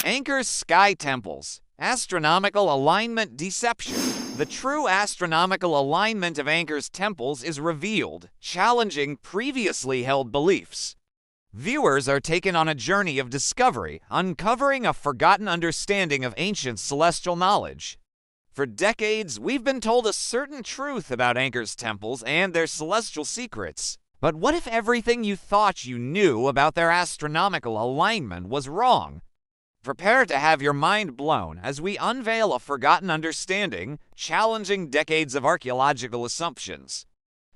Angkor's sky temples. Astronomical alignment deception. The true astronomical alignment of Angkor's temples is revealed, challenging previously held beliefs. Viewers are taken on a journey of discovery, uncovering a forgotten understanding of ancient celestial knowledge. For decades, we've been told a certain truth about Angkor's temples and their celestial secrets. But what if everything you thought you knew about their astronomical alignment was wrong? Prepare to have your mind blown as we unveil a forgotten understanding, challenging decades of archaeological assumptions.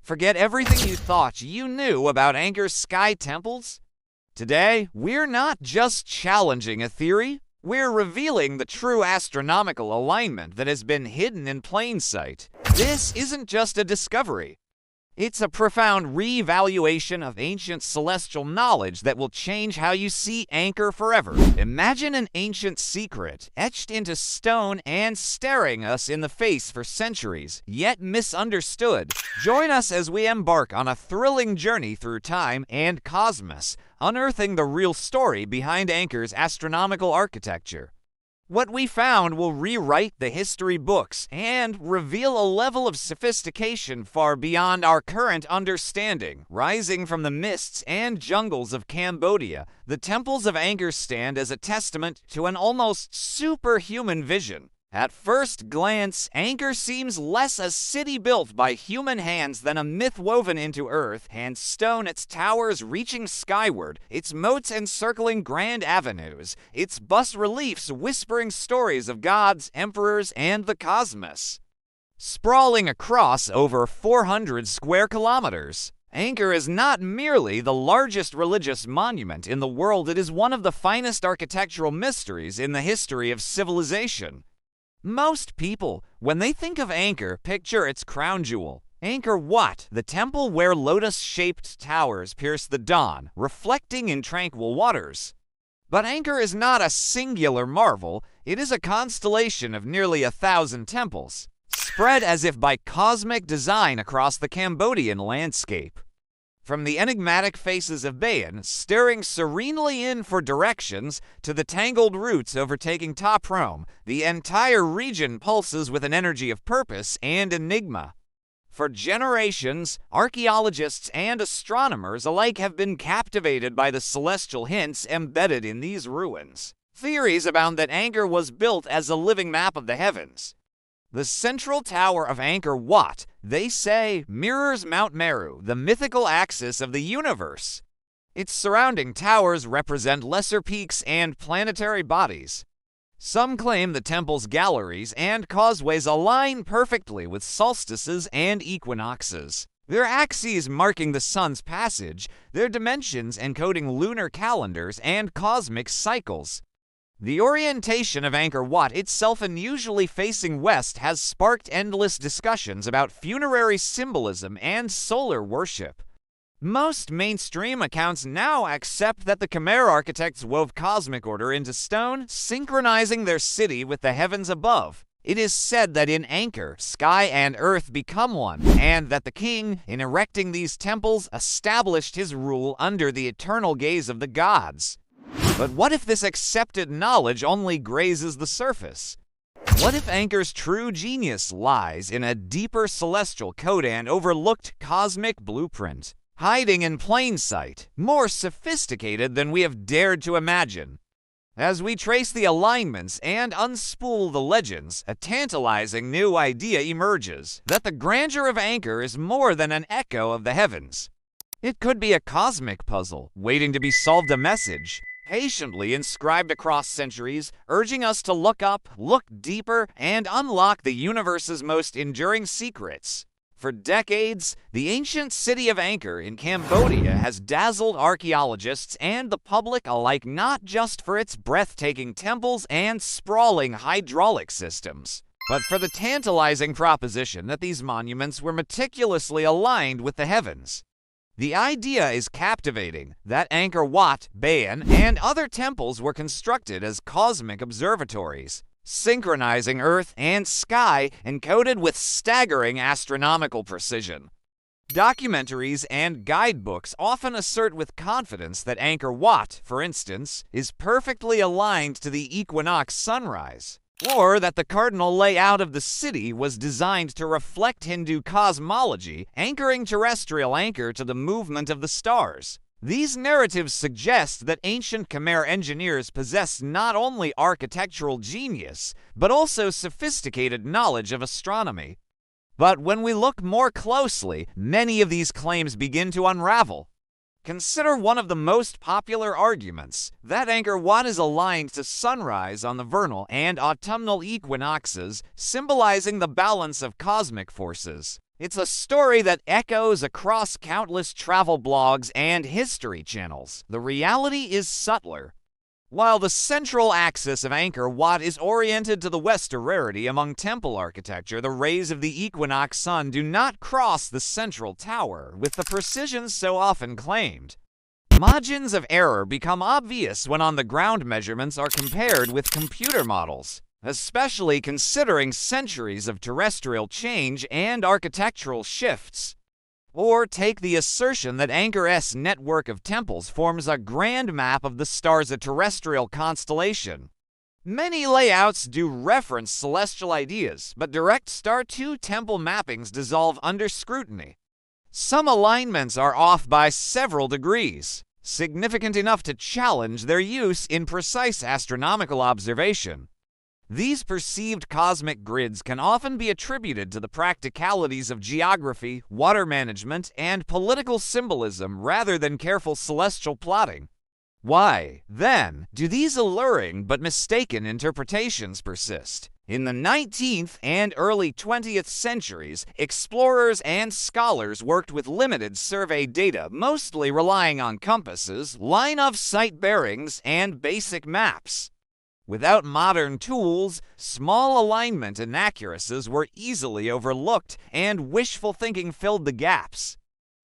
Forget everything you thought you knew about Angkor's sky temples? Today, we're not just challenging a theory, we're revealing the true astronomical alignment that has been hidden in plain sight. This isn't just a discovery. It's a profound re-evaluation of ancient celestial knowledge that will change how you see Angkor forever. Imagine an ancient secret etched into stone and staring us in the face for centuries, yet misunderstood. Join us as we embark on a thrilling journey through time and cosmos, unearthing the real story behind Angkor's astronomical architecture. What we found will rewrite the history books and reveal a level of sophistication far beyond our current understanding. Rising from the mists and jungles of Cambodia, the temples of Angkor stand as a testament to an almost superhuman vision. At first glance, Angkor seems less a city built by human hands than a myth woven into earth and stone, its towers reaching skyward, its moats encircling grand avenues, its bas-reliefs whispering stories of gods, emperors, and the cosmos. Sprawling across over 400 square kilometers, Angkor is not merely the largest religious monument in the world, it is one of the finest architectural mysteries in the history of civilization. Most people, when they think of Angkor, picture its crown jewel, Angkor Wat, the temple where lotus-shaped towers pierce the dawn, reflecting in tranquil waters. But Angkor is not a singular marvel, it is a constellation of nearly 1,000 temples, spread as if by cosmic design across the Cambodian landscape. From the enigmatic faces of Bayan, staring serenely in for directions, to the tangled routes overtaking Top Rome, the entire region pulses with an energy of purpose and enigma. For generations, archaeologists and astronomers alike have been captivated by the celestial hints embedded in these ruins. Theories abound that Angkor was built as a living map of the heavens. The central tower of Angkor Wat, they say, mirrors Mount Meru, the mythical axis of the universe. Its surrounding towers represent lesser peaks and planetary bodies. Some claim the temple's galleries and causeways align perfectly with solstices and equinoxes, their axes marking the sun's passage, their dimensions encoding lunar calendars and cosmic cycles. The orientation of Angkor Wat, itself unusually facing west, has sparked endless discussions about funerary symbolism and solar worship. Most mainstream accounts now accept that the Khmer architects wove cosmic order into stone, synchronizing their city with the heavens above. It is said that in Angkor, sky and earth become one, and that the king, in erecting these temples, established his rule under the eternal gaze of the gods. But what if this accepted knowledge only grazes the surface? What if Angkor's true genius lies in a deeper celestial code and overlooked cosmic blueprint, hiding in plain sight, more sophisticated than we have dared to imagine? As we trace the alignments and unspool the legends, a tantalizing new idea emerges, that the grandeur of Angkor is more than an echo of the heavens. It could be a cosmic puzzle, waiting to be solved, a message patiently inscribed across centuries, urging us to look up, look deeper, and unlock the universe's most enduring secrets. For decades, the ancient city of Angkor in Cambodia has dazzled archaeologists and the public alike, not just for its breathtaking temples and sprawling hydraulic systems, but for the tantalizing proposition that these monuments were meticulously aligned with the heavens. The idea is captivating that Angkor Wat, Bayan, and other temples were constructed as cosmic observatories, synchronizing earth and sky, encoded with staggering astronomical precision. Documentaries and guidebooks often assert with confidence that Angkor Wat, for instance, is perfectly aligned to the equinox sunrise, or that the cardinal layout of the city was designed to reflect Hindu cosmology, anchoring terrestrial anchor to the movement of the stars. These narratives suggest that ancient Khmer engineers possessed not only architectural genius, but also sophisticated knowledge of astronomy. But when we look more closely, many of these claims begin to unravel. Consider one of the most popular arguments, that Angkor Wat is aligned to sunrise on the vernal and autumnal equinoxes, symbolizing the balance of cosmic forces. It's a story that echoes across countless travel blogs and history channels. The reality is subtler. While the central axis of Angkor Wat is oriented to the west, a rarity among temple architecture, the rays of the equinox sun do not cross the central tower with the precision so often claimed. Margins of error become obvious when on-the-ground measurements are compared with computer models, especially considering centuries of terrestrial change and architectural shifts. Or take the assertion that Angkor's network of temples forms a grand map of the stars, a terrestrial constellation. Many layouts do reference celestial ideas, but direct star-to temple mappings dissolve under scrutiny. Some alignments are off by several degrees, significant enough to challenge their use in precise astronomical observation. These perceived cosmic grids can often be attributed to the practicalities of geography, water management, and political symbolism rather than careful celestial plotting. Why, then, do these alluring but mistaken interpretations persist? In the 19th and early 20th centuries, explorers and scholars worked with limited survey data, mostly relying on compasses, line-of-sight bearings, and basic maps. Without modern tools, small alignment inaccuracies were easily overlooked, and wishful thinking filled the gaps.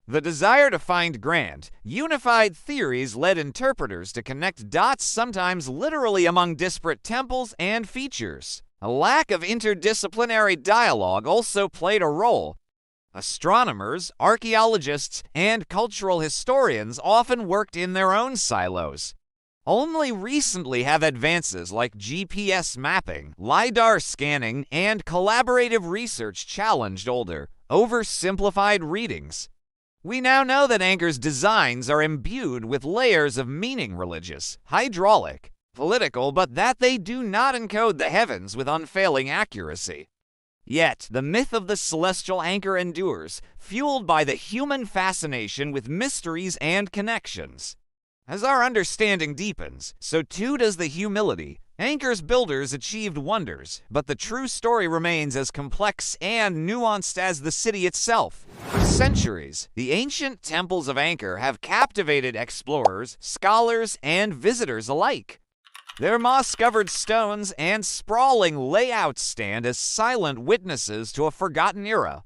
The desire to find grand, unified theories led interpreters to connect dots, sometimes literally among disparate temples and features. A lack of interdisciplinary dialogue also played a role. Astronomers, archaeologists, and cultural historians often worked in their own silos. Only recently have advances like GPS mapping, LiDAR scanning, and collaborative research challenged older, oversimplified readings. We now know that Angkor's designs are imbued with layers of meaning, religious, hydraulic, political, but that they do not encode the heavens with unfailing accuracy. Yet, the myth of the celestial Angkor endures, fueled by the human fascination with mysteries and connections. As our understanding deepens, so too does the humility. Angkor's builders achieved wonders, but the true story remains as complex and nuanced as the city itself. For centuries, the ancient temples of Angkor have captivated explorers, scholars, and visitors alike. Their moss-covered stones and sprawling layouts stand as silent witnesses to a forgotten era.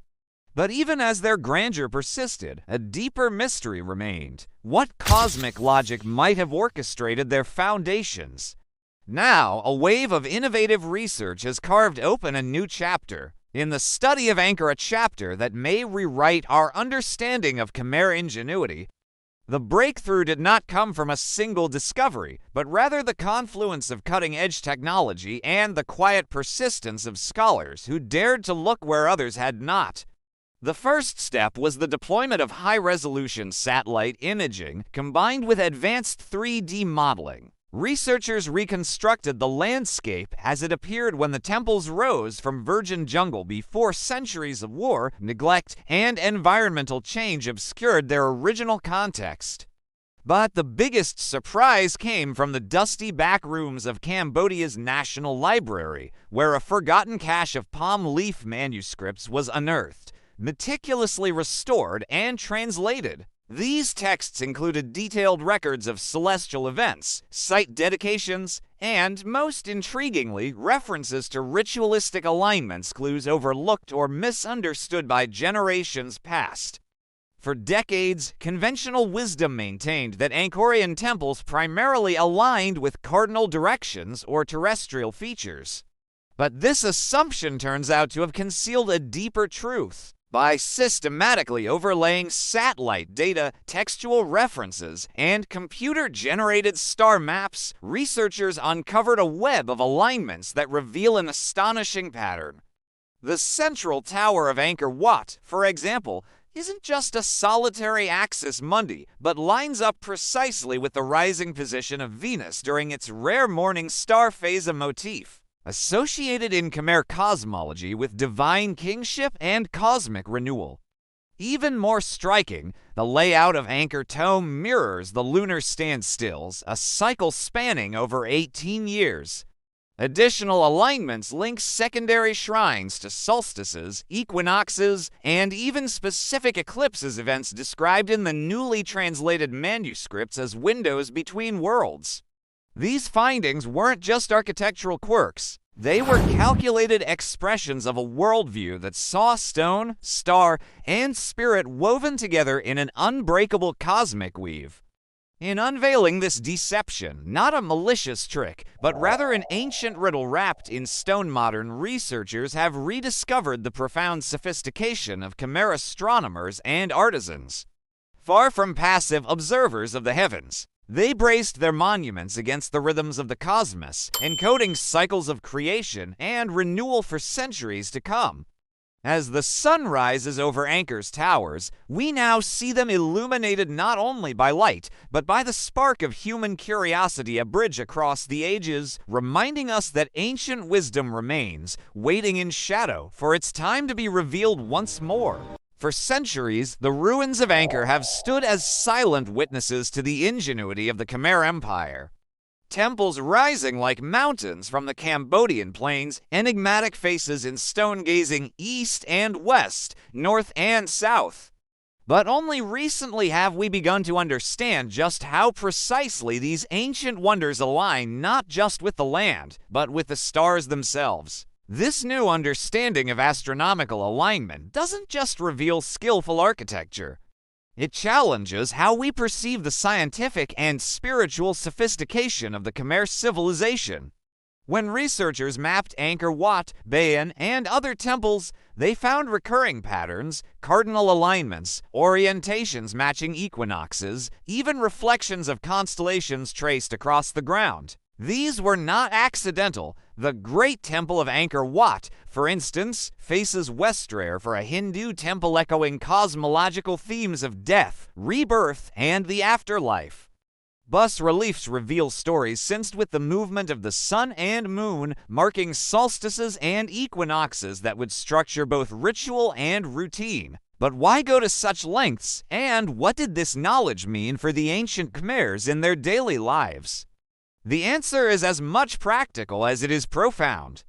But even as their grandeur persisted, a deeper mystery remained. What cosmic logic might have orchestrated their foundations? Now, a wave of innovative research has carved open a new chapter in the study of Angkor, a chapter that may rewrite our understanding of Khmer ingenuity. The breakthrough did not come from a single discovery, but rather the confluence of cutting-edge technology and the quiet persistence of scholars who dared to look where others had not. The first step was the deployment of high-resolution satellite imaging combined with advanced 3D modeling. Researchers reconstructed the landscape as it appeared when the temples rose from virgin jungle before centuries of war, neglect, and environmental change obscured their original context. But the biggest surprise came from the dusty back rooms of Cambodia's National Library, where a forgotten cache of palm leaf manuscripts was unearthed, meticulously restored and translated. These texts included detailed records of celestial events, site dedications, and, most intriguingly, references to ritualistic alignments, clues overlooked or misunderstood by generations past. For decades, conventional wisdom maintained that Angkorian temples primarily aligned with cardinal directions or terrestrial features. But this assumption turns out to have concealed a deeper truth. By systematically overlaying satellite data, textual references, and computer-generated star maps, researchers uncovered a web of alignments that reveal an astonishing pattern. The central tower of Angkor Wat, for example, isn't just a solitary axis mundi, but lines up precisely with the rising position of Venus during its rare morning star phase motif, associated in Khmer cosmology with divine kingship and cosmic renewal. Even more striking, the layout of Angkor Thom mirrors the lunar standstills, a cycle spanning over 18 years. Additional alignments link secondary shrines to solstices, equinoxes, and even specific eclipses events described in the newly translated manuscripts as windows between worlds. These findings weren't just architectural quirks. They were calculated expressions of a worldview that saw stone, star, and spirit woven together in an unbreakable cosmic weave. In unveiling this deception, not a malicious trick, but rather an ancient riddle wrapped in stone, modern researchers have rediscovered the profound sophistication of Khmer astronomers and artisans. Far from passive observers of the heavens, they braced their monuments against the rhythms of the cosmos, encoding cycles of creation and renewal for centuries to come. As the sun rises over Angkor's towers, we now see them illuminated not only by light, but by the spark of human curiosity, a bridge across the ages, reminding us that ancient wisdom remains, waiting in shadow for its time to be revealed once more. For centuries, the ruins of Angkor have stood as silent witnesses to the ingenuity of the Khmer Empire. Temples rising like mountains from the Cambodian plains, enigmatic faces in stone gazing east and west, north and south. But only recently have we begun to understand just how precisely these ancient wonders align not just with the land, but with the stars themselves. This new understanding of astronomical alignment doesn't just reveal skillful architecture. It challenges how we perceive the scientific and spiritual sophistication of the Khmer civilization. When researchers mapped Angkor Wat, Bayon, and other temples, they found recurring patterns, cardinal alignments, orientations matching equinoxes, even reflections of constellations traced across the ground. These were not accidental. The Great Temple of Angkor Wat, for instance, faces westward for a Hindu temple echoing cosmological themes of death, rebirth, and the afterlife. Bas-reliefs reveal stories synced with the movement of the sun and moon, marking solstices and equinoxes that would structure both ritual and routine. But why go to such lengths, and what did this knowledge mean for the ancient Khmers in their daily lives? The answer is as much practical as it is profound.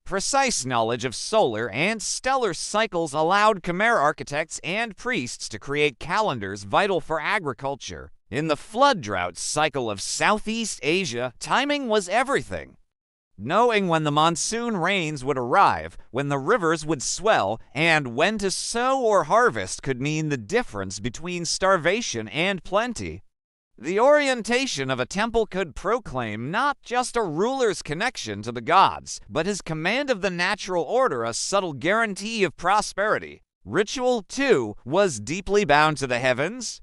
Precise knowledge of solar and stellar cycles allowed Khmer architects and priests to create calendars vital for agriculture. In the flood drought cycle of Southeast Asia, timing was everything. Knowing when the monsoon rains would arrive, when the rivers would swell, and when to sow or harvest could mean the difference between starvation and plenty. The orientation of a temple could proclaim not just a ruler's connection to the gods, but his command of the natural order, a subtle guarantee of prosperity. Ritual, too, was deeply bound to the heavens.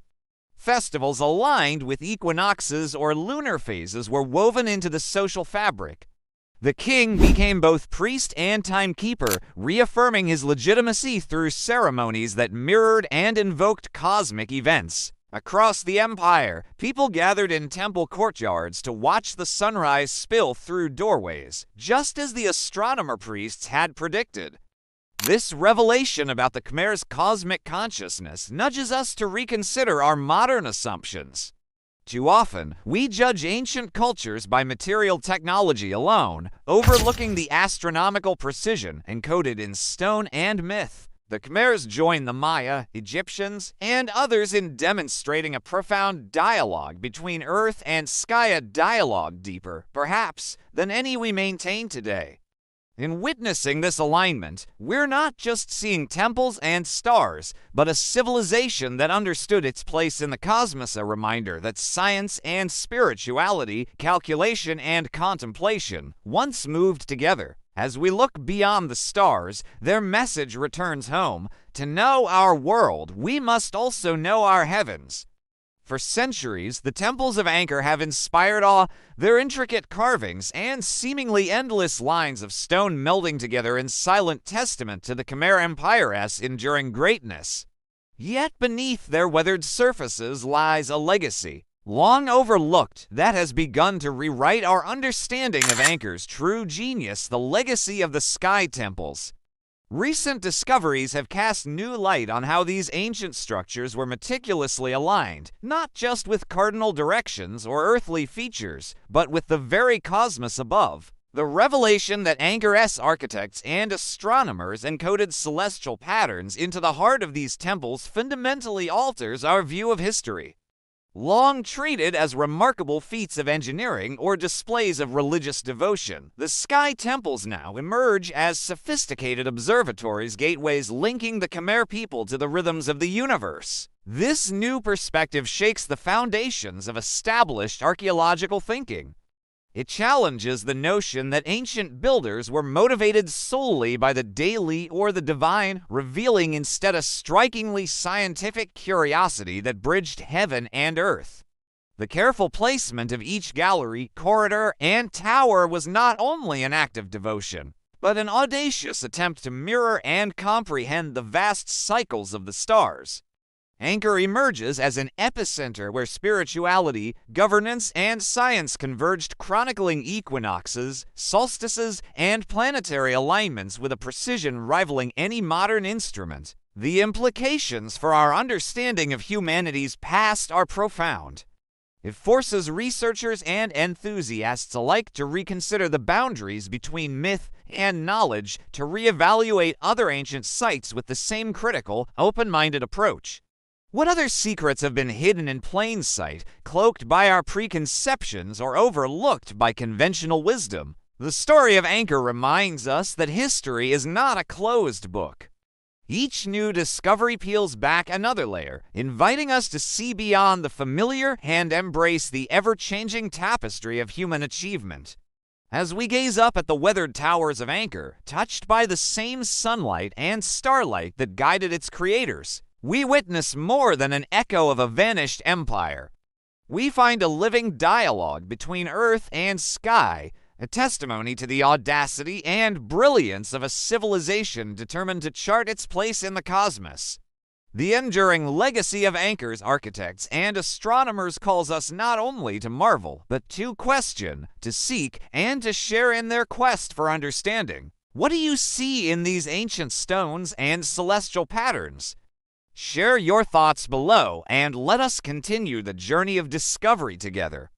Festivals aligned with equinoxes or lunar phases were woven into the social fabric. The king became both priest and timekeeper, reaffirming his legitimacy through ceremonies that mirrored and invoked cosmic events. Across the empire, people gathered in temple courtyards to watch the sunrise spill through doorways, just as the astronomer priests had predicted. This revelation about the Khmer's cosmic consciousness nudges us to reconsider our modern assumptions. Too often, we judge ancient cultures by material technology alone, overlooking the astronomical precision encoded in stone and myth. The Khmers joined the Maya, Egyptians, and others in demonstrating a profound dialogue between Earth and sky, a dialogue deeper, perhaps, than any we maintain today. In witnessing this alignment, we're not just seeing temples and stars, but a civilization that understood its place in the cosmos, a reminder that science and spirituality, calculation and contemplation, once moved together. As we look beyond the stars, their message returns home. To know our world, we must also know our heavens. For centuries, the temples of Angkor have inspired awe, their intricate carvings and seemingly endless lines of stone melding together in silent testament to the Khmer Empire's enduring greatness. Yet beneath their weathered surfaces lies a legacy, long overlooked, that has begun to rewrite our understanding of Angkor's true genius, the legacy of the Sky Temples. Recent discoveries have cast new light on how these ancient structures were meticulously aligned, not just with cardinal directions or earthly features, but with the very cosmos above. The revelation that Angkor's architects and astronomers encoded celestial patterns into the heart of these temples fundamentally alters our view of history. Long treated as remarkable feats of engineering or displays of religious devotion, the Sky Temples now emerge as sophisticated observatories, gateways linking the Khmer people to the rhythms of the universe. This new perspective shakes the foundations of established archaeological thinking. It challenges the notion that ancient builders were motivated solely by the daily or the divine, revealing instead a strikingly scientific curiosity that bridged heaven and earth. The careful placement of each gallery, corridor, and tower was not only an act of devotion, but an audacious attempt to mirror and comprehend the vast cycles of the stars. Angkor emerges as an epicenter where spirituality, governance, and science converged, chronicling equinoxes, solstices, and planetary alignments with a precision rivaling any modern instrument. The implications for our understanding of humanity's past are profound. It forces researchers and enthusiasts alike to reconsider the boundaries between myth and knowledge, to reevaluate other ancient sites with the same critical, open-minded approach. What other secrets have been hidden in plain sight, cloaked by our preconceptions, or overlooked by conventional wisdom? The story of Angkor reminds us that history is not a closed book. Each new discovery peels back another layer, inviting us to see beyond the familiar and embrace the ever-changing tapestry of human achievement. As we gaze up at the weathered towers of Angkor, touched by the same sunlight and starlight that guided its creators, we witness more than an echo of a vanished empire. We find a living dialogue between earth and sky, a testimony to the audacity and brilliance of a civilization determined to chart its place in the cosmos. The enduring legacy of Angkor's architects and astronomers calls us not only to marvel, but to question, to seek, and to share in their quest for understanding. What do you see in these ancient stones and celestial patterns? Share your thoughts below and let us continue the journey of discovery together.